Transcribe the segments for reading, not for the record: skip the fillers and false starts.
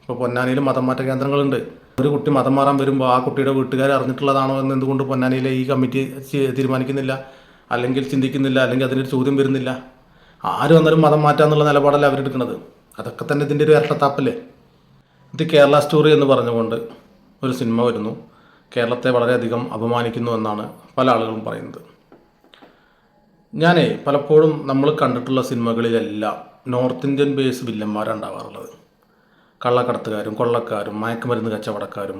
ഇപ്പോൾ പൊന്നാനിയിൽ മതം മാറ്റ കേന്ദ്രങ്ങളുണ്ട്. ഒരു കുട്ടി മതം മാറാൻ വരുമ്പോൾ ആ കുട്ടിയുടെ വീട്ടുകാർ അറിഞ്ഞിട്ടുള്ളതാണോ എന്ന് എന്തുകൊണ്ട് പൊന്നാനിയിലെ ഈ കമ്മിറ്റി തീരുമാനിക്കുന്നില്ല, അല്ലെങ്കിൽ ചിന്തിക്കുന്നില്ല, അല്ലെങ്കിൽ അതിനൊരു ചോദ്യം വരുന്നില്ല? ആര് വന്നാലും മതം മാറ്റാന്നുള്ള നിലപാടല്ല അവരെടുക്കുന്നത്. അതൊക്കെ തന്നെ ഇതിൻ്റെ ഒരു ഇരട്ടത്താപ്പല്ലേ. ഇത് കേരള സ്റ്റോറി എന്ന് പറഞ്ഞുകൊണ്ട് ഒരു സിനിമ വരുന്നു, കേരളത്തെ വളരെയധികം അപമാനിക്കുന്നു എന്നാണ് പല ആളുകളും പറയുന്നത്. പലപ്പോഴും നമ്മൾ കണ്ടിട്ടുള്ള സിനിമകളിലെല്ലാം നോർത്ത് ഇന്ത്യൻ ബേസ് വില്ലന്മാരാണ് ഉണ്ടാവാറുള്ളത്. കള്ളക്കടത്തുകാരും കൊള്ളക്കാരും മയക്കുമരുന്ന് കച്ചവടക്കാരും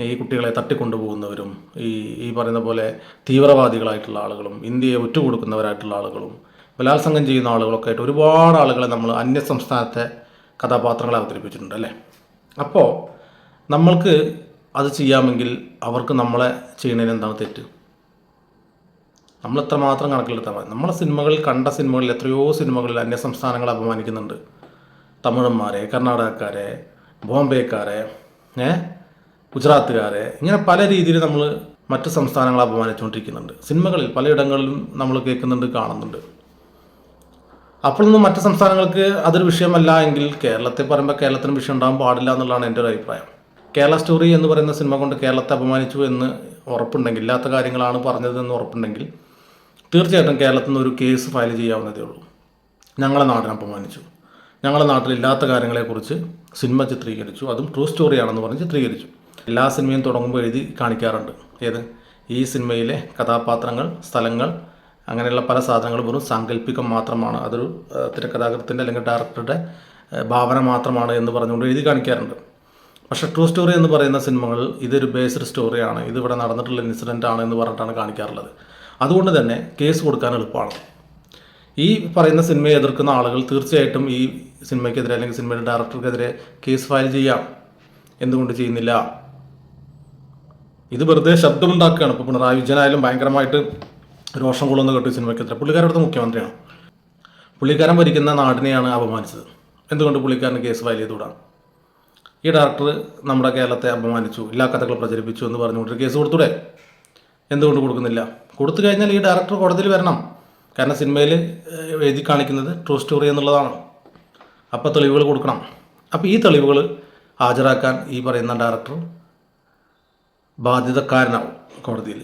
ഈ കുട്ടികളെ തട്ടിക്കൊണ്ടുപോകുന്നവരും ഈ പറയുന്ന പോലെ തീവ്രവാദികളായിട്ടുള്ള ആളുകളും ഇന്ത്യയെ ഒറ്റുകൊടുക്കുന്നവരായിട്ടുള്ള ആളുകളും ബലാത്സംഗം ചെയ്യുന്ന ആളുകളൊക്കെ ആയിട്ട് ഒരുപാട് ആളുകളെ നമ്മൾ അന്യസംസ്ഥാനത്തെ കഥാപാത്രങ്ങളെ അവതരിപ്പിച്ചിട്ടുണ്ട് അല്ലേ. അപ്പോൾ നമ്മൾക്ക് അത് ചെയ്യാമെങ്കിൽ അവർക്ക് നമ്മളെ ചെയ്യുന്നതിന് എന്താണ് തെറ്റ്? നമ്മൾ എത്രമാത്രം കണക്കിലെടുത്താൽ മതി. നമ്മളെ സിനിമകളിൽ കണ്ട സിനിമകളിൽ എത്രയോ സിനിമകളിൽ അന്യസംസ്ഥാനങ്ങളെ അപമാനിക്കുന്നുണ്ട്. തമിഴന്മാരെ, കർണാടകക്കാരെ, ബോംബെക്കാരെ, ഗുജറാത്തുകാരെ, ഇങ്ങനെ പല രീതിയിൽ നമ്മൾ മറ്റ് സംസ്ഥാനങ്ങളെ അപമാനിച്ചുകൊണ്ടിരിക്കുന്നുണ്ട്. സിനിമകളിൽ പലയിടങ്ങളിലും നമ്മൾ കേൾക്കുന്നുണ്ട്, കാണുന്നുണ്ട്. അപ്പോഴൊന്നും മറ്റ് സംസ്ഥാനങ്ങൾക്ക് അതൊരു വിഷയമല്ല എങ്കിൽ കേരളത്തെ പറയുമ്പോൾ കേരളത്തിന് വിഷയം ഉണ്ടാകാൻ പാടില്ല എന്നുള്ളതാണ് എൻ്റെ ഒരു അഭിപ്രായം. കേരള സ്റ്റോറി എന്ന് പറയുന്ന സിനിമ കൊണ്ട് കേരളത്തെ അപമാനിച്ചു എന്ന് ഉറപ്പുണ്ടെങ്കിൽ, ഇല്ലാത്ത കാര്യങ്ങളാണ് പറഞ്ഞതെന്ന് ഉറപ്പുണ്ടെങ്കിൽ തീർച്ചയായിട്ടും കേരളത്തിൽ നിന്ന് ഒരു കേസ് ഫയൽ ചെയ്യാവുന്നതേ ഉള്ളൂ. ഞങ്ങളെ നാടിനെ അപമാനിച്ചു, ഞങ്ങളുടെ നാട്ടിലില്ലാത്ത കാര്യങ്ങളെക്കുറിച്ച് സിനിമ ചിത്രീകരിച്ചു, അതും ട്രൂ സ്റ്റോറിയാണെന്ന് പറഞ്ഞ് ചിത്രീകരിച്ചു. എല്ലാ സിനിമയും തുടങ്ങുമ്പോൾ എഴുതി കാണിക്കാറുണ്ട്. ഈ സിനിമയിലെ കഥാപാത്രങ്ങൾ, സ്ഥലങ്ങൾ, അങ്ങനെയുള്ള പല സാധനങ്ങളും വെറും സാങ്കല്പികം മാത്രമാണ്, അതൊരു തിരക്കഥാകൃത്തിൻ്റെ അല്ലെങ്കിൽ ഡയറക്ടറുടെ ഭാവന മാത്രമാണ് എന്ന് പറഞ്ഞുകൊണ്ട് എഴുതി കാണിക്കാറുണ്ട്. പക്ഷേ ട്രൂ സ്റ്റോറി എന്ന് പറയുന്ന സിനിമകൾ ഇതൊരു ബേസ്ഡ് സ്റ്റോറിയാണ്, ഇതിവിടെ നടന്നിട്ടുള്ള ഇൻസിഡൻ്റ് ആണ് എന്ന് പറഞ്ഞിട്ടാണ് കാണിക്കാറുള്ളത്. അതുകൊണ്ട് തന്നെ കേസ് കൊടുക്കാൻ എളുപ്പമാണ്. ഈ പറയുന്ന സിനിമയെ എതിർക്കുന്ന ആളുകൾ തീർച്ചയായിട്ടും ഈ സിനിമയ്ക്കെതിരെ അല്ലെങ്കിൽ സിനിമയുടെ ഡയറക്ടർക്കെതിരെ കേസ് ഫയൽ ചെയ്യാം. എന്തുകൊണ്ട് ചെയ്യുന്നില്ല? ഇത് വെറുതെ ശബ്ദമുണ്ടാക്കുകയാണ്. ഇപ്പോൾ പിണറായി വിജയനായാലും ഭയങ്കരമായിട്ട് രോഷം കൊള്ളുന്ന കേട്ടു സിനിമയ്ക്കെതിരെ. പുള്ളിക്കാരുടെ മുഖ്യമന്ത്രിയാണ്, പുള്ളിക്കാരൻ ഭരിക്കുന്ന നാടിനെയാണ് അപമാനിച്ചത്. എന്തുകൊണ്ട് പുള്ളിക്കാരന് കേസ് ഫയൽ ചെയ്തുകൂടാം? ഈ ഡയറക്ടർ നമ്മുടെ കേരളത്തെ അപമാനിച്ചു, എല്ലാ കഥകൾ പ്രചരിപ്പിച്ചു എന്ന് പറഞ്ഞുകൊണ്ട് കേസ് കൊടുത്തൂടെ? എന്തുകൊണ്ട് കൊടുക്കുന്നില്ല? കൊടുത്തു കഴിഞ്ഞാൽ ഈ ഡയറക്ടർ കോടതിയിൽ വരണം. കാരണം സിനിമയിൽ എഴുതി കാണിക്കുന്നത് ട്രൂ സ്റ്റോറി എന്നുള്ളതാണ്. അപ്പോൾ തെളിവുകൾ കൊടുക്കണം. അപ്പോൾ ഈ തെളിവുകൾ ഹാജരാക്കാൻ ഈ പറയുന്ന ഡയറക്ടർ ബാധ്യതക്കാരനാവും കോടതിയിൽ.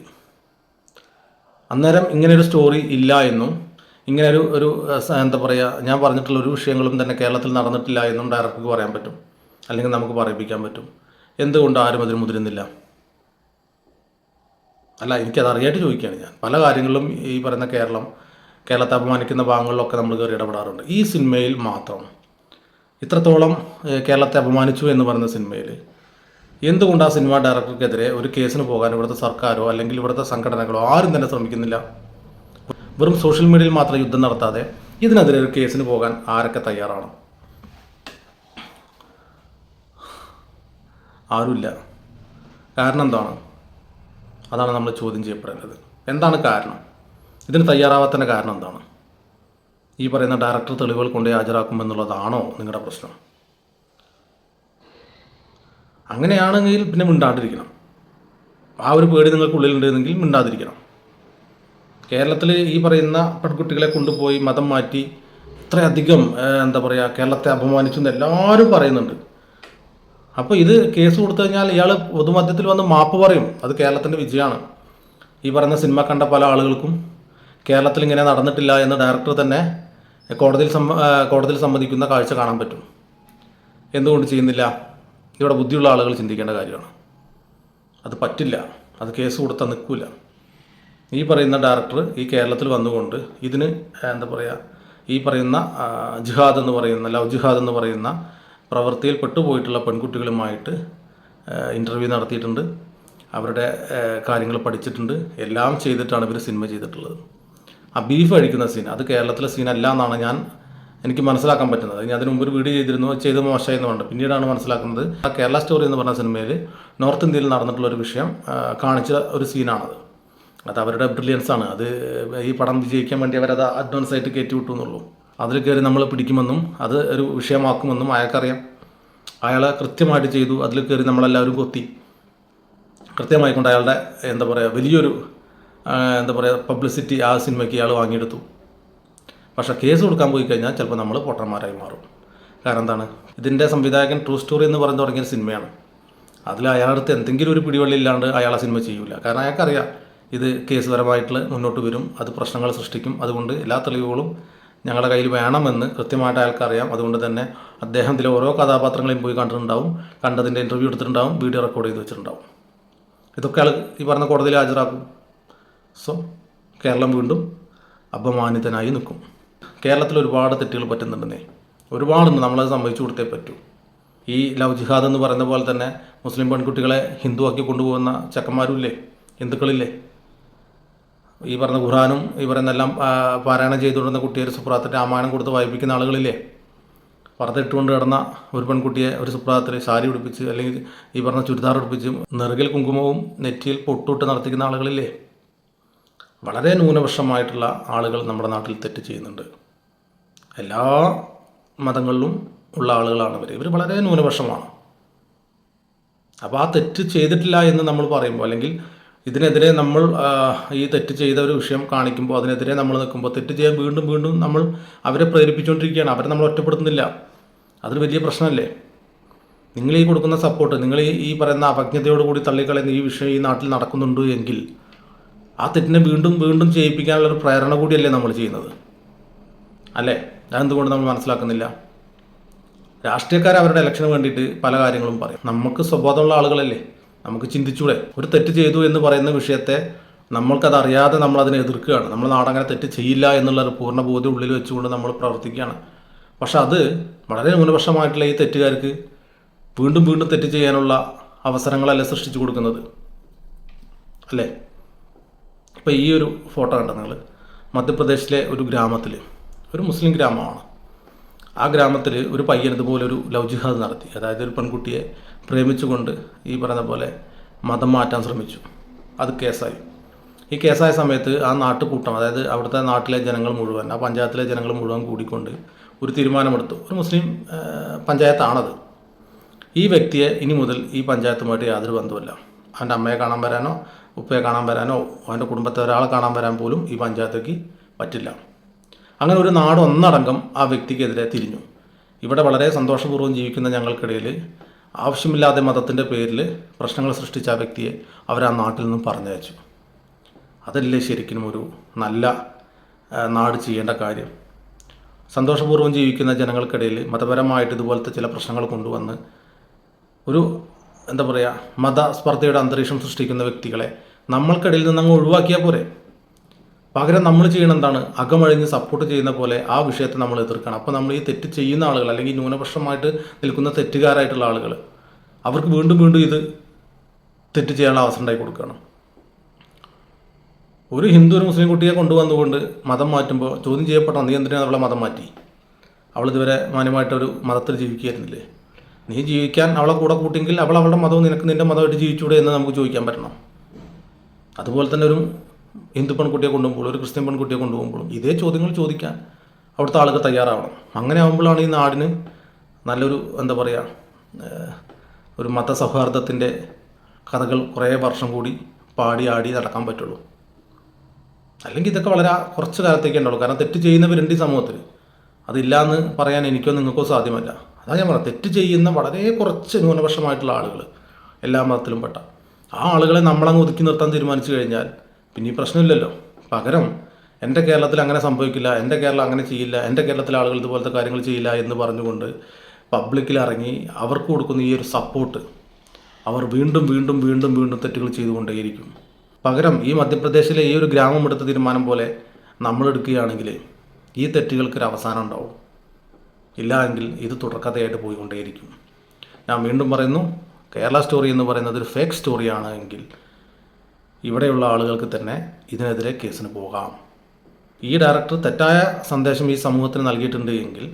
അന്നേരം ഇങ്ങനെയൊരു സ്റ്റോറി ഇല്ല എന്നും ഇങ്ങനെ ഒരു എന്താ പറയുക, ഞാൻ പറഞ്ഞിട്ടുള്ള ഒരു വിഷയങ്ങളും തന്നെ കേരളത്തിൽ നടന്നിട്ടില്ല എന്നും ഡയറക്ടർക്ക് പറയാൻ പറ്റും, അല്ലെങ്കിൽ നമുക്ക് പറയിപ്പിക്കാൻ പറ്റും. എന്തുകൊണ്ട് ആരും അതിന് മുതിരുന്നില്ല? അല്ല, എനിക്കത് അറിയായിട്ട് ചോദിക്കുകയാണ് ഞാൻ. പല കാര്യങ്ങളിലും ഈ പറയുന്ന കേരളത്തെ അപമാനിക്കുന്ന ഭാഗങ്ങളിലൊക്കെ നമ്മൾ കയറി ഇടപെടാറുണ്ട്. ഈ സിനിമയിൽ മാത്രം ഇത്രത്തോളം കേരളത്തെ അപമാനിച്ചു എന്ന് പറയുന്ന സിനിമയിൽ എന്തുകൊണ്ട് ആ സിനിമ ഡയറക്ടർക്കെതിരെ ഒരു കേസിന് പോകാൻ ഇവിടുത്തെ സർക്കാരോ അല്ലെങ്കിൽ ഇവിടുത്തെ സംഘടനകളോ ആരും തന്നെ ശ്രമിക്കുന്നില്ല? വെറും സോഷ്യൽ മീഡിയയിൽ മാത്രം യുദ്ധം നടത്താതെ ഇതിനെതിരെ ഒരു കേസിന് പോകാൻ ആരൊക്കെ തയ്യാറാണ്? ആരുമില്ല. കാരണം എന്താണ്? അതാണ് നമ്മൾ ചോദ്യം ചെയ്യപ്പെടേണ്ടത്. എന്താണ് കാരണം? ഇതിന് തയ്യാറാവാത്തതിൻ്റെ കാരണം എന്താണ്? ഈ പറയുന്ന ഡയറക്ടർ തെളിവുകൾ കൊണ്ട് ഹാജരാക്കുമെന്നുള്ളതാണോ നിങ്ങളുടെ പ്രശ്നം? അങ്ങനെയാണെങ്കിൽ പിന്നെ മിണ്ടാണ്ടിരിക്കണം. ആ ഒരു പേടി നിങ്ങൾക്കുള്ളിലുണ്ടെങ്കിൽ മിണ്ടാതിരിക്കണം. കേരളത്തിൽ ഈ പറയുന്ന പെൺകുട്ടികളെ കൊണ്ടുപോയി മതം മാറ്റി ഇത്രയധികം എന്താ പറയുക കേരളത്തെ അപമാനിച്ചു എന്ന് എല്ലാവരും പറയുന്നുണ്ട്. അപ്പോൾ ഇത് കേസ് കൊടുത്തു കഴിഞ്ഞാൽ ഇയാൾ പൊതുമധ്യത്തിൽ വന്ന് മാപ്പ് പറയും. അത് കേരളത്തിൻ്റെ വിജയമാണ്. ഈ പറയുന്ന സിനിമ കണ്ട പല ആളുകൾക്കും കേരളത്തിൽ ഇങ്ങനെ നടന്നിട്ടില്ല എന്ന് ഡയറക്ടർ തന്നെ കോടതിയിൽ സമ്മതിക്കുന്ന കാഴ്ച കാണാൻ പറ്റും. എന്തുകൊണ്ട് ചെയ്യുന്നില്ല? ഇവിടെ ബുദ്ധിയുള്ള ആളുകൾ ചിന്തിക്കേണ്ട കാര്യമാണ്. അത് പറ്റില്ല, അത് കേസ് കൊടുത്താൽ നിൽക്കില്ല. ഈ പറയുന്ന ഡയറക്ടർ ഈ കേരളത്തിൽ വന്നുകൊണ്ട് ഇതിന് എന്താ പറയുക, ഈ പറയുന്ന ജിഹാദ് എന്ന് പറയുന്ന ലവ് ജിഹാദ് എന്ന് പറയുന്ന പ്രവൃത്തിയിൽ പെട്ടുപോയിട്ടുള്ള പെൺകുട്ടികളുമായിട്ട് ഇൻ്റർവ്യൂ നടത്തിയിട്ടുണ്ട്, അവരുടെ കാര്യങ്ങൾ പഠിച്ചിട്ടുണ്ട്, എല്ലാം ചെയ്തിട്ടാണ് ഇവർ സിനിമ ചെയ്തിട്ടുള്ളത്. ആ ബീഫ് കഴിക്കുന്ന സീൻ അത് കേരളത്തിലെ സീനല്ല എന്നാണ് എനിക്ക് മനസ്സിലാക്കാൻ പറ്റുന്നത്. ഞാൻ അതിന് മുമ്പ് ഒരു വീഡിയോ ചെയ്ത് മോശമായി എന്ന് പറഞ്ഞു. പിന്നീടാണ് മനസ്സിലാക്കുന്നത് ആ കേരള സ്റ്റോറി എന്ന് പറഞ്ഞ സിനിമയിൽ നോർത്ത് ഇന്ത്യയിൽ നടന്നിട്ടുള്ളൊരു വിഷയം കാണിച്ച ഒരു സീനാണത്. അത് അവരുടെ ബ്രില്യൻസ് ആണ്. അത് ഈ പടം വിജയിക്കാൻ വേണ്ടി അവരത് അഡ്വാൻസ് ആയിട്ട് കയറ്റി വിട്ടു എന്നുള്ളൂ. അതിൽ കയറി നമ്മൾ പിടിക്കുമെന്നും അത് ഒരു വിഷയമാക്കുമെന്നും അയാൾക്കറിയാം. അയാളെ കൃത്യമായിട്ട് ചെയ്തു. അതിൽ കയറി നമ്മളെല്ലാവരും കൊത്തി കൃത്യമായിക്കൊണ്ട് അയാളുടെ എന്താ പറയുക വലിയൊരു എന്താ പറയുക പബ്ലിസിറ്റി ആ സിനിമയ്ക്ക് ഇയാൾ വാങ്ങിയെടുത്തു. പക്ഷേ കേസ് കൊടുക്കാൻ പോയി കഴിഞ്ഞാൽ ചിലപ്പോൾ നമ്മൾ പൊട്ടന്മാരായി മാറും. കാരണം എന്താണ്, ഇതിൻ്റെ സംവിധായകൻ ട്രൂ സ്റ്റോറി എന്ന് പറഞ്ഞു തുടങ്ങിയ സിനിമയാണ്. അതിൽ അയാളടുത്ത് എന്തെങ്കിലും ഒരു പിടിവള്ളി ഇല്ലാണ്ട് അയാൾ ആ സിനിമ ചെയ്യൂല. കാരണം അയാൾക്കറിയാം ഇത് കേസ് പരമായിട്ട് മുന്നോട്ട് വരും, അത് പ്രശ്നങ്ങൾ സൃഷ്ടിക്കും. അതുകൊണ്ട് എല്ലാ തെളിവുകളും ഞങ്ങളുടെ കയ്യിൽ വേണമെന്ന് കൃത്യമായിട്ട് അയാൾക്കറിയാം. അതുകൊണ്ട് തന്നെ അദ്ദേഹം ഇതിലെ ഓരോ കഥാപാത്രങ്ങളെയും പോയി കണ്ടിട്ടുണ്ടാവും, കണ്ടതിൻ്റെ ഇൻ്റർവ്യൂ എടുത്തിട്ടുണ്ടാവും, വീഡിയോ റെക്കോർഡ് ചെയ്ത് വെച്ചിട്ടുണ്ടാവും. ഇതൊക്കെ ആൾ ഈ പറഞ്ഞ കോടതിയിൽ ഹാജരാക്കും. സോ കേരളം വീണ്ടും അപമാനിതനായി നിൽക്കും. കേരളത്തിൽ ഒരുപാട് തെറ്റുകൾ പറ്റുന്നുണ്ടെന്നേ, ഒരുപാടുണ്ട്. നമ്മളത് സമ്മതിച്ചു കൊടുത്തേ പറ്റൂ. ഈ ലവ് ജിഹാദ് എന്ന് പറയുന്ന പോലെ തന്നെ മുസ്ലിം പെൺകുട്ടികളെ ഹിന്ദുവാക്കി കൊണ്ടുപോകുന്ന ചക്കന്മാരുമില്ലേ, ഹിന്ദുക്കളില്ലേ? ഈ പറഞ്ഞ ഖുർആനും ഈ പറയുന്ന എല്ലാം പാരായണം ചെയ്തുകൊണ്ടിരുന്ന കുട്ടിയെ ഒരു സുപ്രാത്തിൻ്റെ രാമായണം കൊടുത്ത് വായിപ്പിക്കുന്ന ആളുകളില്ലേ? പർദ്ദ ഇട്ടുകൊണ്ട് കിടന്ന ഒരു പെൺകുട്ടിയെ ഒരു സുപ്രാത്തിൽ സാരി ഉടുപ്പിച്ച് അല്ലെങ്കിൽ ഈ പറഞ്ഞ ചുരിദാർ ഉടുപ്പിച്ച് നെറുകിൽ കുങ്കുമവും നെറ്റിയിൽ പൊട്ടുവിട്ട് നടത്തിക്കുന്ന ആളുകളില്ലേ? വളരെ ന്യൂനപക്ഷമായിട്ടുള്ള ആളുകൾ നമ്മുടെ നാട്ടിൽ തെറ്റ് ചെയ്യുന്നുണ്ട്. എല്ലാ മതങ്ങളിലും ഉള്ള ആളുകളാണ് ഇവർ വളരെ ന്യൂനപക്ഷമാണ്. അപ്പോൾ ആ തെറ്റ് ചെയ്തിട്ടില്ല എന്ന് നമ്മൾ പറയുമ്പോൾ, അല്ലെങ്കിൽ ഇതിനെതിരെ നമ്മൾ ഈ തെറ്റ് ചെയ്ത ഒരു വിഷയം കാണിക്കുമ്പോൾ അതിനെതിരെ നമ്മൾ നിൽക്കുമ്പോൾ തെറ്റ് ചെയ്യാൻ വീണ്ടും വീണ്ടും നമ്മൾ അവരെ പ്രേരിപ്പിച്ചുകൊണ്ടിരിക്കുകയാണ്. അവരെ നമ്മൾ ഒറ്റപ്പെടുത്തുന്നില്ല. അതൊരു വലിയ പ്രശ്നമല്ലേ? നിങ്ങൾ ഈ കൊടുക്കുന്ന സപ്പോർട്ട്, നിങ്ങൾ ഈ പറയുന്ന അപജ്ഞതയോടുകൂടി തള്ളിക്കളയുന്ന ഈ വിഷയം ഈ നാട്ടിൽ നടക്കുന്നുണ്ട് എങ്കിൽ ആ തെറ്റിനെ വീണ്ടും വീണ്ടും ചെയ്യിപ്പിക്കാനുള്ളൊരു പ്രേരണ കൂടിയല്ലേ നമ്മൾ ചെയ്യുന്നത്, അല്ലേ? അതെന്തുകൊണ്ട് നമ്മൾ മനസ്സിലാക്കുന്നില്ല? രാഷ്ട്രീയക്കാർ അവരുടെ ഇലക്ഷന് വേണ്ടിയിട്ട് പല കാര്യങ്ങളും പറയും. നമുക്ക് സ്വബോധമുള്ള ആളുകളല്ലേ, നമുക്ക് ചിന്തിച്ചൂടെ? ഒരു തെറ്റ് ചെയ്തു എന്ന് പറയുന്ന വിഷയത്തെ നമ്മൾക്കത് അറിയാതെ നമ്മളതിനെ എതിർക്കുകയാണ്. നമ്മൾ നാടങ്ങനെ തെറ്റ് ചെയ്യില്ല എന്നുള്ളൊരു പൂർണ്ണ ബോധ്യം ഉള്ളിൽ വെച്ചുകൊണ്ട് നമ്മൾ പ്രവർത്തിക്കുകയാണ്. പക്ഷെ അത് വളരെ ന്യൂനപക്ഷമായിട്ടുള്ള ഈ തെറ്റുകാർക്ക് വീണ്ടും വീണ്ടും തെറ്റ് ചെയ്യാനുള്ള അവസരങ്ങളല്ലേ സൃഷ്ടിച്ചു കൊടുക്കുന്നത്, അല്ലേ? ഇപ്പോൾ ഈ ഒരു ഫോട്ടോ കണ്ട നിങ്ങൾ, മധ്യപ്രദേശിലെ ഒരു ഗ്രാമത്തിൽ, ഒരു മുസ്ലിം ഗ്രാമമാണ്. ആ ഗ്രാമത്തിൽ ഒരു പയ്യൻ ഇതുപോലൊരു ലവ് ജിഹാദ് നടത്തി. അതായത് ഒരു പെൺകുട്ടിയെ പ്രേമിച്ചുകൊണ്ട് ഈ പറയുന്ന പോലെ മതം മാറ്റാൻ ശ്രമിച്ചു. അത് കേസായി. ഈ കേസായ സമയത്ത് ആ നാട്ടുകൂട്ടം, അതായത് അവിടുത്തെ നാട്ടിലെ ജനങ്ങൾ മുഴുവൻ, ആ പഞ്ചായത്തിലെ ജനങ്ങൾ മുഴുവൻ കൂടിക്കൊണ്ട് ഒരു തീരുമാനമെടുത്തു. ഒരു മുസ്ലിം പഞ്ചായത്താണത്. ഈ വ്യക്തിയെ ഇനി മുതൽ ഈ പഞ്ചായത്തുമായിട്ട് യാതൊരു ബന്ധവുമില്ല. അവൻ്റെ അമ്മയെ കാണാൻ വരാനോ ഉപ്പയെ കാണാൻ വരാനോ അവൻ്റെ കുടുംബത്തെ ഒരാളെ കാണാൻ വരാൻ പോലും ഈ പഞ്ചായത്തേക്ക് പറ്റില്ല. അങ്ങനെ ഒരു നാട് ഒന്നടങ്കം ആ വ്യക്തിക്കെതിരെ തിരിഞ്ഞു. ഇവിടെ വളരെ സന്തോഷപൂർവ്വം ജീവിക്കുന്ന ഞങ്ങൾക്കിടയിൽ ആവശ്യമില്ലാതെ മതത്തിൻ്റെ പേരിൽ പ്രശ്നങ്ങൾ സൃഷ്ടിച്ച ആ വ്യക്തിയെ അവർ ആ നാട്ടിൽ നിന്നും പറഞ്ഞയച്ചു. അതല്ലേ ശരിക്കും ഒരു നല്ല നാട് ചെയ്യേണ്ട കാര്യം? സന്തോഷപൂർവ്വം ജീവിക്കുന്ന ജനങ്ങൾക്കിടയിൽ മതപരമായിട്ട് ഇതുപോലത്തെ ചില പ്രശ്നങ്ങൾ കൊണ്ടുവന്ന് ഒരു എന്താ പറയുക, മതസ്പർദ്ധയുടെ അന്തരീക്ഷം സൃഷ്ടിക്കുന്ന വ്യക്തികളെ നമ്മൾക്കിടയിൽ നിന്ന് അങ്ങ് ഒഴിവാക്കിയാൽ പോരെ? പകരം നമ്മൾ ചെയ്യണം എന്താണ്? അകമഴിഞ്ഞ് സപ്പോർട്ട് ചെയ്യുന്ന പോലെ ആ വിഷയത്തെ നമ്മൾ എതിർക്കണം. അപ്പോൾ നമ്മൾ ഈ തെറ്റ് ചെയ്യുന്ന ആളുകൾ, അല്ലെങ്കിൽ ന്യൂനപക്ഷമായിട്ട് നിൽക്കുന്ന തെറ്റുകാരായിട്ടുള്ള ആളുകൾ, അവർക്ക് വീണ്ടും വീണ്ടും ഇത് തെറ്റ് ചെയ്യാനുള്ള അവസരം ഉണ്ടായി കൊടുക്കണം. ഒരു ഹിന്ദു ഒരു മുസ്ലിം കുട്ടിയെ കൊണ്ടുവന്നുകൊണ്ട് മതം മാറ്റുമ്പോൾ ചോദ്യം ചെയ്യപ്പെടണം, നീ എന്തിനാണ് അവളെ മതം മാറ്റി? അവളിതുവരെ മാന്യമായിട്ടൊരു മതത്തിൽ ജീവിക്കുകയായിരുന്നില്ലേ? നീ ജീവിക്കാൻ അവളെ കൂടെ കൂട്ടിയെങ്കിൽ അവൾ അവളുടെ മതവും നിനക്ക് നിൻ്റെ മതമായിട്ട് ജീവിച്ചൂടെ എന്ന് നമുക്ക് ചോദിക്കാൻ പറ്റണം. അതുപോലെ തന്നെ ഒരു ഹിന്ദു പെൺകുട്ടിയെ കൊണ്ടുപോകുമ്പോൾ, ഒരു ക്രിസ്ത്യൻ പെൺകുട്ടിയെ കൊണ്ടുപോകുമ്പോഴും ഇതേ ചോദ്യങ്ങൾ ചോദിക്കാൻ അവിടുത്തെ ആളുകൾ തയ്യാറാവണം. അങ്ങനെ ആകുമ്പോഴാണ് ഈ നാടിന് നല്ലൊരു എന്താ പറയുക, ഒരു മതസൗഹാർദ്ദത്തിൻ്റെ കഥകൾ കുറേ വർഷം കൂടി പാടി ആടി നടക്കാൻ പറ്റുള്ളൂ. അല്ലെങ്കിൽ ഇതൊക്കെ വളരെ കുറച്ച് കാലത്തേക്കേ ഉണ്ടാവുള്ളൂ. കാരണം തെറ്റ് ചെയ്യുന്നവരുണ്ട് ഈ സമൂഹത്തിൽ. അതില്ലാന്ന് പറയാൻ എനിക്കോ നിങ്ങൾക്കോ സാധ്യമല്ല. അതാണ് ഞാൻ പറഞ്ഞത്, തെറ്റ് ചെയ്യുന്ന വളരെ കുറച്ച് ന്യൂനപക്ഷമായിട്ടുള്ള ആളുകൾ, എല്ലാ മതത്തിലും പെട്ട ആ ആളുകളെ നമ്മളങ്ങ് ഒതുക്കി നിർത്താൻ തീരുമാനിച്ചു കഴിഞ്ഞാൽ പിന്നെ ഈ പ്രശ്നമില്ലല്ലോ. പകരം എൻ്റെ കേരളത്തിൽ അങ്ങനെ സംഭവിക്കില്ല, എൻ്റെ കേരളം അങ്ങനെ ചെയ്യില്ല, എൻ്റെ കേരളത്തിലെ ആളുകൾ ഇതുപോലത്തെ കാര്യങ്ങൾ ചെയ്യില്ല എന്ന് പറഞ്ഞുകൊണ്ട് പബ്ലിക്കിൽ ഇറങ്ങി അവർക്ക് കൊടുക്കുന്ന ഈ ഒരു സപ്പോർട്ട് അവർ വീണ്ടും വീണ്ടും വീണ്ടും വീണ്ടും തെറ്റുകൾ ചെയ്തുകൊണ്ടേയിരിക്കും. പകരം ഈ മധ്യപ്രദേശിലെ ഈ ഒരു ഗ്രാമം എടുത്ത തീരുമാനം പോലെ നമ്മളെടുക്കുകയാണെങ്കിൽ ഈ തെറ്റുകൾക്കൊരു അവസാനം ഉണ്ടാവും. ഇല്ല എങ്കിൽ ഇത് തുടർക്കഥയായിട്ട് പോയിക്കൊണ്ടേയിരിക്കും. ഞാൻ വീണ്ടും പറയുന്നു, കേരള സ്റ്റോറി എന്ന് പറയുന്നത് ഒരു ഫേക്ക് സ്റ്റോറിയാണ് എങ്കിൽ ഇവിടെയുള്ള ആളുകൾക്ക് തന്നെ ഇതിനെതിരെ കേസിന് പോകാം. ഈ ഡയറക്ടർ തെറ്റായ സന്ദേശം ഈ സമൂഹത്തിന് നൽകിയിട്ടുണ്ട് എങ്കിൽ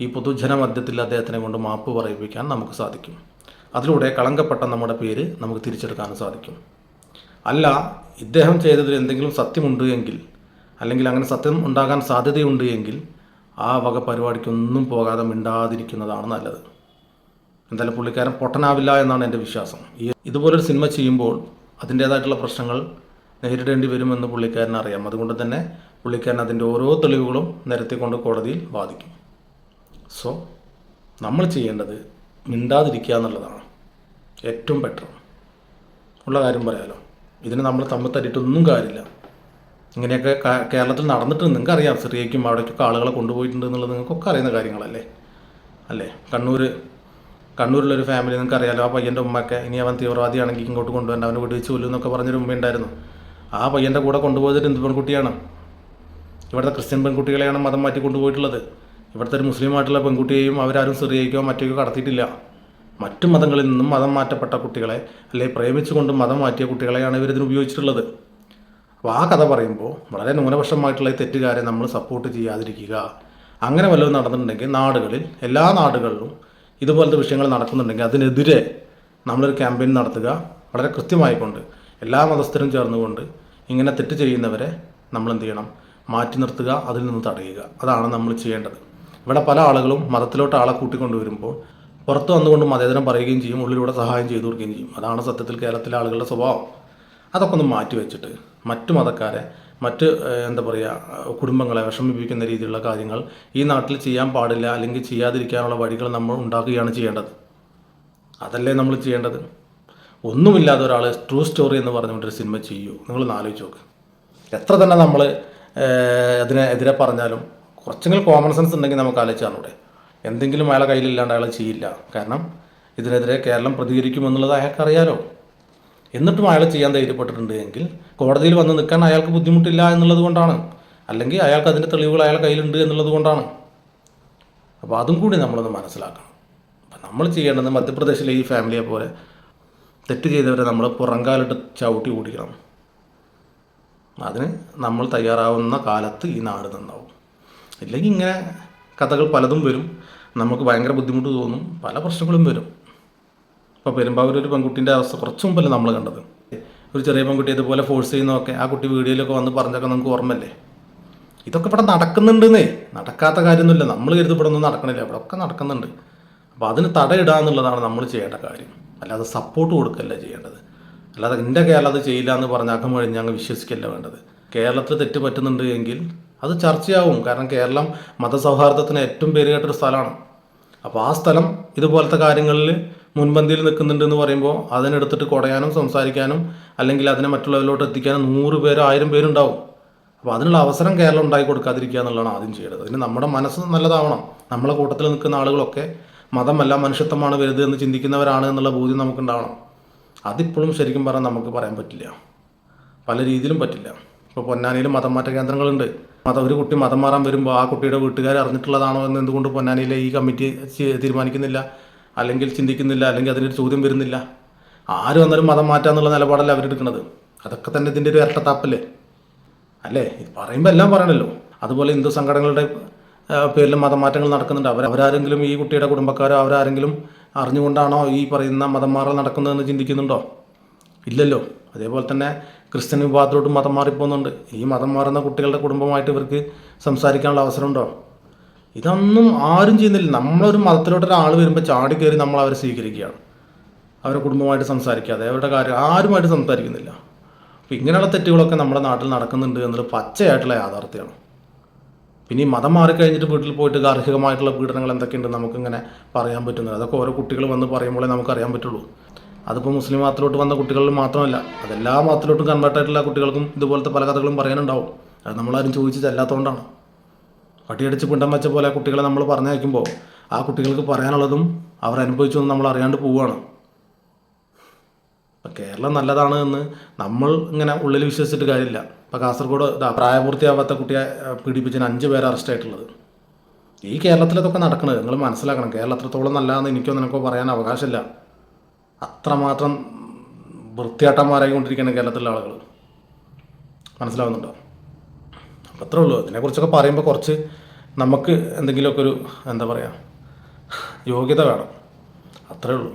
ഈ പൊതുജന മധ്യത്തിൽ അദ്ദേഹത്തിനെ കൊണ്ട് മാപ്പ് പറയിപ്പിക്കാൻ നമുക്ക് സാധിക്കും. അതിലൂടെ കളങ്കപ്പെട്ട നമ്മുടെ പേര് നമുക്ക് തിരിച്ചെടുക്കാനും സാധിക്കും. അല്ല, ഇദ്ദേഹം ചെയ്തതിൽ എന്തെങ്കിലും സത്യമുണ്ട് എങ്കിൽ, അല്ലെങ്കിൽ അങ്ങനെ സത്യം ഉണ്ടാകാൻ സാധ്യതയുണ്ട് എങ്കിൽ ആ വക പരിപാടിക്കൊന്നും പോകാതെ മിണ്ടാതിരിക്കുന്നതാണ് നല്ലത്. എന്തായാലും പുള്ളിക്കാരൻ പൊട്ടനാവില്ല എന്നാണ് എൻ്റെ വിശ്വാസം. ഇതുപോലൊരു സിനിമ ചെയ്യുമ്പോൾ അതിൻ്റേതായിട്ടുള്ള പ്രശ്നങ്ങൾ നേരിടേണ്ടി വരുമെന്ന് പുള്ളിക്കാരൻ അറിയാം. അതുകൊണ്ട് തന്നെ പുള്ളിക്കാരൻ അതിൻ്റെ ഓരോ തെളിവുകളും നിരത്തിക്കൊണ്ട് കോടതിയിൽ വാദിക്കും. സോ നമ്മൾ ചെയ്യേണ്ടത് മിണ്ടാതിരിക്കുക എന്നുള്ളതാണ് ഏറ്റവും ബെറ്റർ. ഉള്ള കാര്യം പറയാമല്ലോ, ഇതിന് നമ്മൾ തമ്മിൽ തട്ടിയിട്ടൊന്നും കാര്യമില്ല. ഇങ്ങനെയൊക്കെ കേരളത്തിൽ നടന്നിട്ട് നിങ്ങൾക്കറിയാം. സിറിയയ്ക്കും അവിടേക്കൊക്കെ ആളുകളെ കൊണ്ടുപോയിട്ടുണ്ട് എന്നുള്ളത് നിങ്ങൾക്കൊക്കെ അറിയുന്ന കാര്യങ്ങളല്ലേ. അല്ലേ, കണ്ണൂരിലൊരു ഫാമിലി നിങ്ങൾക്ക് അറിയാമല്ലോ. ആ പയ്യൻ്റെ ഉമ്മയൊക്കെ ഇനി അവൻ തീവ്രവാദിയാണെങ്കിൽ ഇങ്ങോട്ട് കൊണ്ടുവരേണ്ട, അവനെ വെടിവെച്ച് കൊല്ലും എന്നൊക്കെ പറഞ്ഞൊരു ഉമ്മയുണ്ടായിരുന്നു. ആ പയ്യൻ്റെ കൂടെ കൊണ്ടുപോയത് എന്ത് പെൺകുട്ടിയാണ്? ഇവിടുത്തെ ക്രിസ്ത്യൻ പെൺകുട്ടികളെയാണ് മതം മാറ്റി കൊണ്ടുപോയിട്ടുള്ളത്. ഇവിടുത്തെ ഒരു മുസ്ലിമായിട്ടുള്ള പെൺകുട്ടിയെയും അവരാരും സിറിയയ്ക്കോ മറ്റേക്കോ കടത്തിയിട്ടില്ല. മറ്റു മതങ്ങളിൽ നിന്നും മതം മാറ്റപ്പെട്ട കുട്ടികളെ, അല്ലെങ്കിൽ പ്രേമിച്ചുകൊണ്ട് മതം മാറ്റിയ കുട്ടികളെയാണ് ഇവരിതിന് ഉപയോഗിച്ചിട്ടുള്ളത്. അപ്പോൾ ആ കഥ പറയുമ്പോൾ വളരെ ന്യൂനപക്ഷമായിട്ടുള്ള ഈ തെറ്റുകാരെ നമ്മൾ സപ്പോർട്ട് ചെയ്യാതിരിക്കുക. അങ്ങനെ വല്ലതും നടന്നിട്ടുണ്ടെങ്കിൽ നാടുകളിൽ, എല്ലാ നാടുകളിലും ഇതുപോലത്തെ വിഷയങ്ങൾ നടക്കുന്നുണ്ടെങ്കിൽ അതിനെതിരെ നമ്മളൊരു ക്യാമ്പയിൻ നടത്തുക. വളരെ കൃത്യമായിക്കൊണ്ട് എല്ലാ മതസ്ഥരും ചേർന്നുകൊണ്ട് ഇങ്ങനെ തെറ്റ് ചെയ്യുന്നവരെ നമ്മൾ എന്ത് ചെയ്യണം? മാറ്റി നിർത്തുക, അതിൽ നിന്ന് തടയുക. അതാണ് നമ്മൾ ചെയ്യേണ്ടത്. ഇവിടെ പല ആളുകളും മതത്തിലോട്ട് ആളെ കൂട്ടിക്കൊണ്ടുവരുമ്പോൾ പുറത്ത് വന്നുകൊണ്ട് മതേതരം പറയുകയും ചെയ്യും, ഉള്ളിലൂടെ സഹായം ചെയ്തു കൊടുക്കുകയും ചെയ്യും. അതാണ് സത്യത്തിൽ കേരളത്തിലെ ആളുകളുടെ സ്വഭാവം. അതൊക്കെ ഒന്ന് മാറ്റി വെച്ചിട്ട് മറ്റു മതക്കാരെ, മറ്റ് കുടുംബങ്ങളെ വിഷമിപ്പിക്കുന്ന രീതിയിലുള്ള കാര്യങ്ങൾ ഈ നാട്ടിൽ ചെയ്യാൻ പാടില്ല, അല്ലെങ്കിൽ ചെയ്യാതിരിക്കാനുള്ള വഴികൾ നമ്മൾ ഉണ്ടാക്കുകയാണ് ചെയ്യേണ്ടത്. അതല്ലേ നമ്മൾ ചെയ്യേണ്ടത്. ഒന്നുമില്ലാതെ ഒരാൾ ട്രൂ സ്റ്റോറി എന്ന് പറഞ്ഞുകൊണ്ടൊരു സിനിമ ചെയ്യൂ. നിങ്ങളൊന്ന് ആലോചിച്ച് നോക്ക്. എത്ര തന്നെ നമ്മൾ അതിനെതിരെ പറഞ്ഞാലും കുറച്ചെങ്കിലും കോമൺ സെൻസ് ഉണ്ടെങ്കിൽ നമുക്ക് ആലോചിച്ചാണൂടെ. എന്തെങ്കിലും അയാളെ കയ്യിലില്ലാണ്ട് അയാൾ ചെയ്യില്ല. കാരണം ഇതിനെതിരെ കേരളം പ്രതികരിക്കുമെന്നുള്ളത് അയാൾക്കറിയാലോ. എന്നിട്ടും അയാൾ ചെയ്യാൻ ധൈര്യപ്പെട്ടിട്ടുണ്ട് എങ്കിൽ കോടതിയിൽ വന്ന് നിൽക്കാൻ അയാൾക്ക് ബുദ്ധിമുട്ടില്ല എന്നുള്ളത് കൊണ്ടാണ്, അല്ലെങ്കിൽ അയാൾക്ക് അതിൻ്റെ തെളിവുകൾ അയാളുടെ കയ്യിലുണ്ട് എന്നുള്ളത് കൊണ്ടാണ്. അപ്പോൾ അതും കൂടി നമ്മളൊന്ന് മനസ്സിലാക്കണം. അപ്പം നമ്മൾ ചെയ്യേണ്ടത് മധ്യപ്രദേശിലെ ഈ ഫാമിലിയെ പോലെ തെറ്റ് ചെയ്തവരെ നമ്മൾ പുറങ്കാലിട്ട് ചവിട്ടി ഓടിക്കണം. അതിന് നമ്മൾ തയ്യാറാവുന്ന കാലത്ത് ഈ നാട് നന്നാവും. ഇല്ലെങ്കിൽ ഇങ്ങനെ കഥകൾ പലതും വരും, നമുക്ക് ഭയങ്കര ബുദ്ധിമുട്ട് തോന്നും, പല പ്രശ്നങ്ങളും വരും. ഇപ്പോൾ പെരുമ്പാവൂർ ഒരു പെൺകുട്ടീൻ്റെ അവസ്ഥ കുറച്ച് മുമ്പല്ലേ നമ്മൾ കണ്ടത്. ഒരു ചെറിയ പെൺകുട്ടി ഇതുപോലെ ഫോഴ്സ് ചെയ്യുന്നതൊക്കെ ആ കുട്ടി വീഡിയോയിലൊക്കെ വന്ന് പറഞ്ഞൊക്കെ നമുക്ക് ഓർമ്മല്ലേ. ഇതൊക്കെ ഇവിടെ നടക്കുന്നുണ്ടെന്നേ, നടക്കാത്ത കാര്യമൊന്നുമില്ല. നമ്മൾ കരുതി ഇവിടെ ഒന്നും നടക്കണില്ല, ഇവിടെ ഒക്കെ നടക്കുന്നുണ്ട്. അപ്പോൾ അതിന് തടയിടുക എന്നുള്ളതാണ് നമ്മൾ ചെയ്യേണ്ട കാര്യം. അല്ലാതെ സപ്പോർട്ട് കൊടുക്കല്ല ചെയ്യേണ്ടത്. അല്ലാതെ എൻ്റെ കേരളം അത് ചെയ്യില്ല എന്ന് പറഞ്ഞ് അകം കഴിഞ്ഞ് അങ്ങ് വിശ്വസിക്കല്ല വേണ്ടത്. കേരളത്തിൽ തെറ്റ് പറ്റുന്നുണ്ട് എങ്കിൽ അത് ചർച്ചയാവും. കാരണം കേരളം മതസൗഹാർദ്ദത്തിന് ഏറ്റവും പേര് കേട്ടൊരു സ്ഥലമാണ്. അപ്പോൾ ആ സ്ഥലം ഇതുപോലത്തെ കാര്യങ്ങളിൽ മുൻപന്തിയിൽ നിൽക്കുന്നുണ്ട് എന്ന് പറയുമ്പോൾ അതിനെടുത്തിട്ട് കുടയാനും സംസാരിക്കാനും അല്ലെങ്കിൽ അതിനെ മറ്റുള്ളവരിലോട്ട് എത്തിക്കാനും 100 പേര് 1000 പേരുണ്ടാവും. അപ്പോൾ അതിനുള്ള അവസരം കേരളം ഉണ്ടാക്കി കൊടുക്കാതിരിക്കുക എന്നുള്ളതാണ് ആദ്യം ചെയ്യേണ്ടത്. അതിന് നമ്മുടെ മനസ്സ് നല്ലതാവണം. നമ്മളെ കൂട്ടത്തിൽ നിൽക്കുന്ന ആളുകളൊക്കെ മതമല്ല മനുഷ്യത്വമാണ് വലുത് എന്ന് ചിന്തിക്കുന്നവരാണ് എന്നുള്ള ബോധ്യം നമുക്കുണ്ടാവണം. അതിപ്പോഴും ശരിക്കും പറഞ്ഞാൽ നമുക്ക് പറയാൻ പറ്റില്ല, പല രീതിയിലും പറ്റില്ല. ഇപ്പോൾ പൊന്നാനിയിൽ മതം മാറ്റ കേന്ദ്രങ്ങളുണ്ട്. ഒരു കുട്ടി മതം മാറാൻ വരുമ്പോൾ ആ കുട്ടിയുടെ വീട്ടുകാർ അറിഞ്ഞിട്ടുള്ളതാണോ എന്ന് എന്തുകൊണ്ട് പൊന്നാനിയിലെ ഈ കമ്മിറ്റി തീരുമാനിക്കുന്നില്ല, അല്ലെങ്കിൽ ചിന്തിക്കുന്നില്ല, അല്ലെങ്കിൽ അതിനൊരു ചോദ്യം വരുന്നില്ല? ആര് വന്നാലും മതം മാറ്റാന്നുള്ള നിലപാടല്ല അവരെടുക്കുന്നത്. അതൊക്കെ തന്നെ ഇതിൻ്റെ ഒരു ഇരട്ടത്താപ്പല്ലേ അല്ലേ? ഇത് പറയുമ്പോൾ എല്ലാം പറയണല്ലോ. അതുപോലെ ഹിന്ദു സംഘടനകളുടെ പേരിൽ മതമാറ്റങ്ങൾ നടക്കുന്നുണ്ട്. അവരാരെങ്കിലും ഈ കുട്ടിയുടെ കുടുംബക്കാരോ അവരാരെങ്കിലും അറിഞ്ഞുകൊണ്ടാണോ ഈ പറയുന്ന മതം മാറൽ നടക്കുന്നതെന്ന് ചിന്തിക്കുന്നുണ്ടോ? ഇല്ലല്ലോ. അതേപോലെ തന്നെ ക്രിസ്ത്യൻ വിഭാഗത്തിലോട്ട് മതം മാറിപ്പോകുന്നുണ്ട്. ഈ മതം മാറുന്ന കുട്ടികളുടെ കുടുംബമായിട്ട് ഇവർക്ക് സംസാരിക്കാനുള്ള അവസരമുണ്ടോ? ഇതൊന്നും ആരും ചെയ്യുന്നില്ല. നമ്മളൊരു മതത്തിലോട്ടൊരാൾ വരുമ്പോൾ ചാടി കയറി നമ്മൾ അവരെ സ്വീകരിക്കുകയാണ്. അവരുടെ കുടുംബമായിട്ട് സംസാരിക്കാതെ അവരുടെ കാര്യം ആരുമായിട്ട് സംസാരിക്കുന്നില്ല. അപ്പോൾ ഇങ്ങനെയുള്ള തെറ്റുകളൊക്കെ നമ്മുടെ നാട്ടിൽ നടക്കുന്നുണ്ട് എന്നൊരു പച്ചയായിട്ടുള്ള യാഥാർത്ഥ്യമാണ്. പിന്നെ ഈ മതം മാറിക്കഴിഞ്ഞിട്ട് വീട്ടിൽ പോയിട്ട് ഗാർഹികമായിട്ടുള്ള പീഡനങ്ങൾ എന്തൊക്കെയുണ്ട് നമുക്കിങ്ങനെ പറയാൻ പറ്റുന്നത്. അതൊക്കെ ഓരോ കുട്ടികൾ വന്ന് പറയുമ്പോഴേ നമുക്കറിയാൻ പറ്റുള്ളൂ. അതിപ്പോൾ മുസ്ലിം മതത്തിലോട്ട് വന്ന കുട്ടികളിൽ മാത്രമല്ല, അതെല്ലാ മതത്തിലോട്ടും കൺവേർട്ടായിട്ടുള്ള കുട്ടികൾക്കും ഇതുപോലത്തെ പല കഥകളും പറയാനുണ്ടാവും. അത് നമ്മളാരും ചോദിച്ച് ചെല്ലാത്തതുകൊണ്ടാണ്. പട്ടിയടിച്ച് പിണ്ടം വെച്ച പോലെ കുട്ടികളെ നമ്മൾ പറഞ്ഞയക്കുമ്പോൾ ആ കുട്ടികൾക്ക് പറയാനുള്ളതും അവർ അനുഭവിച്ചൊന്നും നമ്മൾ അറിയാണ്ട് പോവുകയാണ്. അപ്പം കേരളം നല്ലതാണ് എന്ന് നമ്മൾ ഇങ്ങനെ ഉള്ളിൽ വിശ്വസിച്ചിട്ട് കാര്യമില്ല. ഇപ്പോൾ കാസർഗോഡ് പ്രായപൂർത്തിയാവാത്ത കുട്ടിയെ പീഡിപ്പിച്ചതിന് 5 പേര് അറസ്റ്റ് ആയിട്ടുള്ളത്. ഈ കേരളത്തിലതൊക്കെ നടക്കുന്നത് നിങ്ങൾ മനസ്സിലാക്കണം. കേരളം എത്രത്തോളം നല്ലതെന്ന് എനിക്കോ നിനക്കോ പറയാൻ അവകാശമില്ല. അത്രമാത്രം വൃത്തിയാട്ടന്മാരായിക്കൊണ്ടിരിക്കുകയാണ് കേരളത്തിലെ ആളുകൾ. മനസ്സിലാവുന്നുണ്ടോ? അപ്പം അത്രേ ഉള്ളൂ. അതിനെക്കുറിച്ചൊക്കെ പറയുമ്പോൾ കുറച്ച് നമുക്ക് എന്തെങ്കിലുമൊക്കെ ഒരു യോഗ്യത വേണം. അത്രേ ഉള്ളൂ.